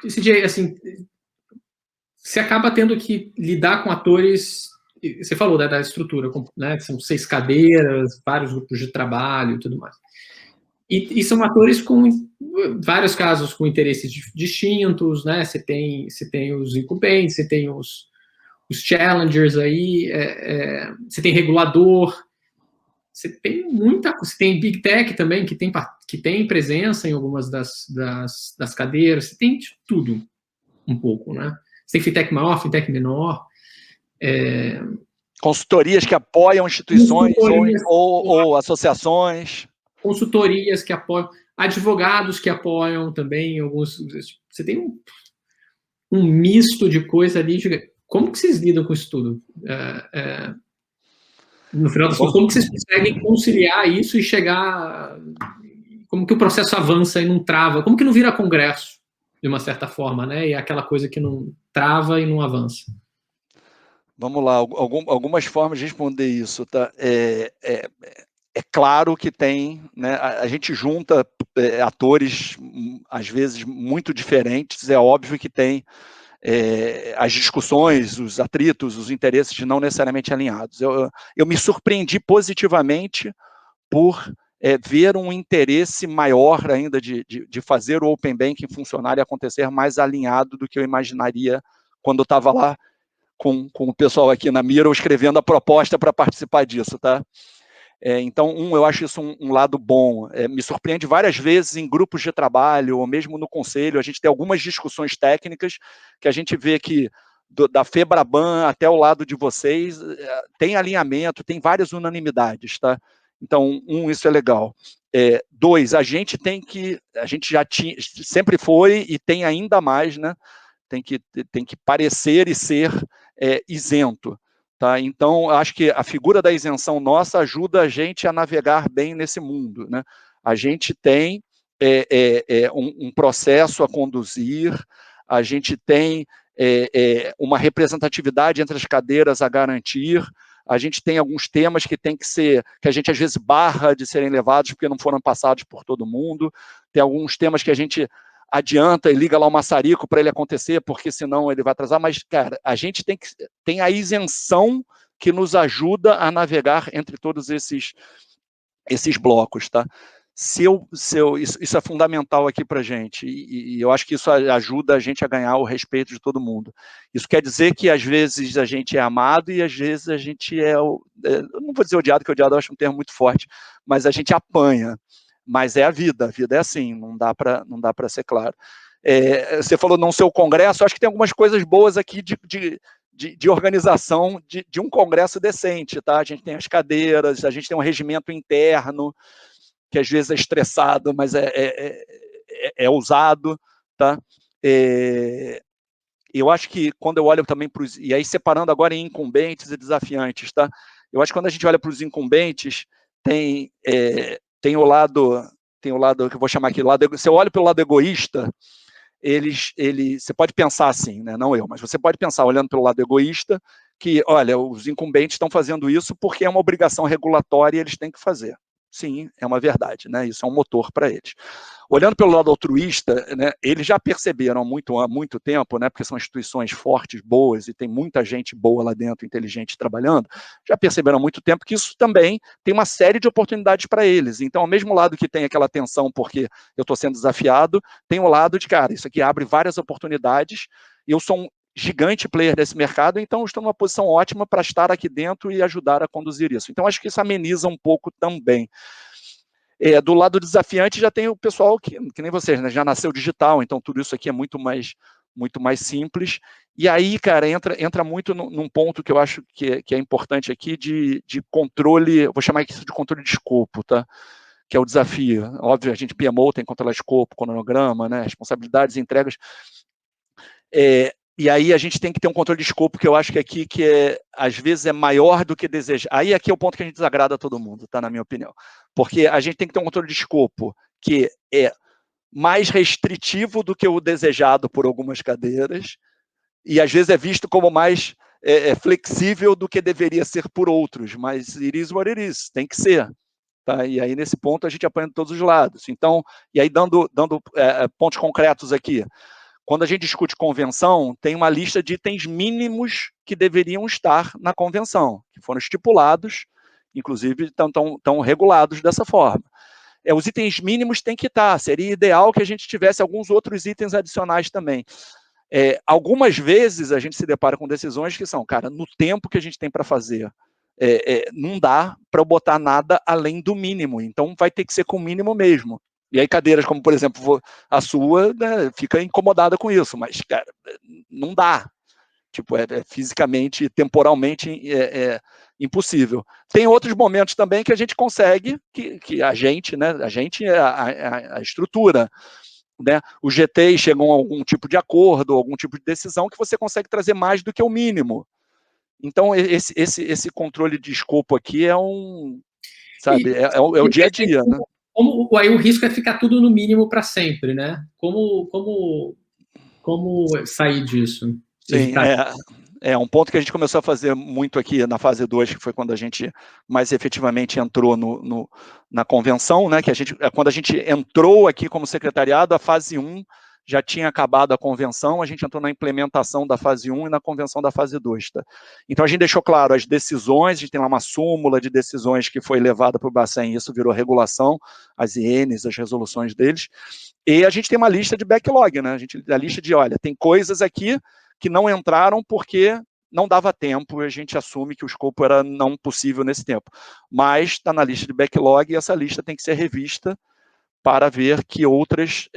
CJ, assim, você acaba tendo que lidar com atores. Você falou da estrutura, né? São 6 cadeiras, vários grupos de trabalho e tudo mais. E são atores com vários casos com interesses distintos, né? Você tem os incumbentes, você tem os challengers aí, você tem regulador, você tem você tem Big Tech também, que tem presença em algumas das cadeiras, você tem de tudo um pouco, né? Você tem fintech maior, fintech menor. Consultorias que apoiam instituições ou associações. Consultorias que apoiam, advogados que apoiam também, alguns. Você tem um misto de coisa ali. Como que vocês lidam com isso tudo? No final das contas, como que vocês conseguem conciliar isso e chegar... Como que o processo avança e não trava? Como que não vira congresso, de uma certa forma, né? E é aquela coisa que não trava e não avança. Vamos lá, algumas formas de responder isso, tá? É claro que tem, né? A gente junta atores, às vezes, muito diferentes, é óbvio que tem as discussões, os atritos, os interesses não necessariamente alinhados. Eu me surpreendi positivamente por ver um interesse maior ainda de fazer o Open Banking funcionar e acontecer mais alinhado do que eu imaginaria quando eu estava lá com o pessoal aqui na Miro escrevendo a proposta para participar disso, tá? Então, eu acho isso um lado bom. Me surpreende várias vezes em grupos de trabalho, ou mesmo no conselho, a gente tem algumas discussões técnicas que a gente vê que da FEBRABAN até o lado de vocês, tem alinhamento, tem várias unanimidades, tá? Então, isso é legal. 2, a gente já tinha, sempre foi e tem ainda mais, né? Tem que parecer e ser isento. Tá? Então, acho que a figura da isenção nossa ajuda a gente a navegar bem nesse mundo. Né? A gente tem um processo a conduzir, a gente tem uma representatividade entre as cadeiras a garantir, a gente tem alguns temas que tem que a gente às vezes barra de serem levados porque não foram passados por todo mundo, tem alguns temas que a gente adianta e liga lá o maçarico para ele acontecer, porque senão ele vai atrasar, mas, cara, a gente tem a isenção que nos ajuda a navegar entre todos esses blocos, tá? Isso é fundamental aqui para a gente, e eu acho que isso ajuda a gente a ganhar o respeito de todo mundo. Isso quer dizer que, às vezes, a gente é amado e, às vezes, a gente eu não vou dizer odiado, porque odiado eu acho um termo muito forte, mas a gente apanha. Mas é a vida é assim, não dá para ser claro. Você falou não ser o congresso, acho que tem algumas coisas boas aqui de organização de um congresso decente, tá? A gente tem as cadeiras, a gente tem um regimento interno, que às vezes é estressado, mas é usado, tá? Eu acho que quando eu olho também para os... E aí separando agora em incumbentes e desafiantes, tá? Eu acho que quando a gente olha para os incumbentes, tem o lado que eu vou chamar aqui, se eu olho pelo lado egoísta, você pode pensar assim, né? Não eu, mas você pode pensar, olhando pelo lado egoísta, que, olha, os incumbentes estão fazendo isso porque é uma obrigação regulatória e eles têm que fazer. Sim, é uma verdade, né? Isso é um motor para eles. Olhando pelo lado altruísta, né, eles já perceberam há muito tempo, né, porque são instituições fortes, boas, e tem muita gente boa lá dentro, inteligente, trabalhando, já perceberam há muito tempo que isso também tem uma série de oportunidades para eles. Então, ao mesmo lado que tem aquela tensão porque eu estou sendo desafiado, tem o lado de, cara, isso aqui abre várias oportunidades, eu sou um gigante player desse mercado, então estou numa posição ótima para estar aqui dentro e ajudar a conduzir isso. Então, acho que isso ameniza um pouco também. Do lado desafiante já tem o pessoal que nem vocês, né, já nasceu digital, então tudo isso aqui é muito mais simples. E aí, cara, entra muito num ponto que eu acho que é importante aqui de controle, vou chamar isso de controle de escopo, tá? Que é o desafio. Óbvio, a gente PMO tem que controlar escopo, cronograma, né, responsabilidades, entregas. E aí a gente tem que ter um controle de escopo que eu acho que aqui às vezes é maior do que deseja. Aí aqui é o ponto que a gente desagrada a todo mundo, tá? Na minha opinião. Porque a gente tem que ter um controle de escopo que é mais restritivo do que o desejado por algumas cadeiras e às vezes é visto como mais flexível do que deveria ser por outros, mas it is what it is, tem que ser. Tá? E aí nesse ponto a gente apanha de todos os lados. Então, e aí dando pontos concretos aqui. quando a gente discute convenção, tem uma lista de itens mínimos que deveriam estar na convenção, que foram estipulados, inclusive estão regulados dessa forma. Os itens mínimos têm que estar, seria ideal que a gente tivesse alguns outros itens adicionais também. Algumas vezes a gente se depara com decisões que são, cara, no tempo que a gente tem para fazer, não dá para eu botar nada além do mínimo, então vai ter que ser com o mínimo mesmo. E aí cadeiras como, por exemplo, a sua, né, fica incomodada com isso, mas, cara, não dá. Tipo, fisicamente, temporalmente impossível. Tem outros momentos também que a gente consegue, que a gente, né, é a estrutura, né, os GTs chegam a algum tipo de acordo, algum tipo de decisão que você consegue trazer mais do que o mínimo. Então, esse controle de escopo aqui sabe, é o dia a dia, né? Aí o risco é ficar tudo no mínimo para sempre, né? Como sair disso? Sim, um ponto que a gente começou a fazer muito aqui na fase 2, que foi quando a gente mais efetivamente entrou na convenção, né? Que quando a gente entrou aqui como secretariado, a fase 1 já tinha acabado a convenção, a gente entrou na implementação da fase 1 e na convenção da fase 2. Tá? Então a gente deixou claro as decisões, a gente tem lá uma súmula de decisões que foi levada para o Bacen, isso virou regulação, as INs, as resoluções deles, e a gente tem uma lista de backlog, né? A lista de, olha, tem coisas aqui que não entraram porque não dava tempo, e a gente assume que o escopo era não possível nesse tempo. Mas está na lista de backlog e essa lista tem que ser revista para ver que outras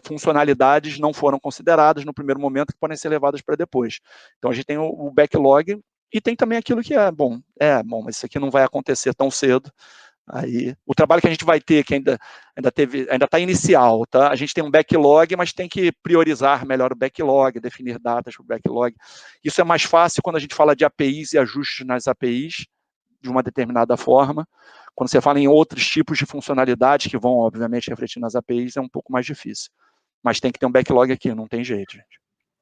funcionalidades não foram consideradas no primeiro momento que podem ser levadas para depois. Então a gente tem o backlog e tem também aquilo que mas isso aqui não vai acontecer tão cedo. Aí, o trabalho que a gente vai ter, que ainda está inicial, tá? A gente tem um backlog, mas tem que priorizar melhor o backlog, definir datas para o backlog. Isso é mais fácil quando a gente fala de APIs e ajustes nas APIs, de uma determinada forma. Quando você fala em outros tipos de funcionalidades que vão, obviamente, refletir nas APIs, é um pouco mais difícil. Mas tem que ter um backlog aqui, não tem jeito, gente.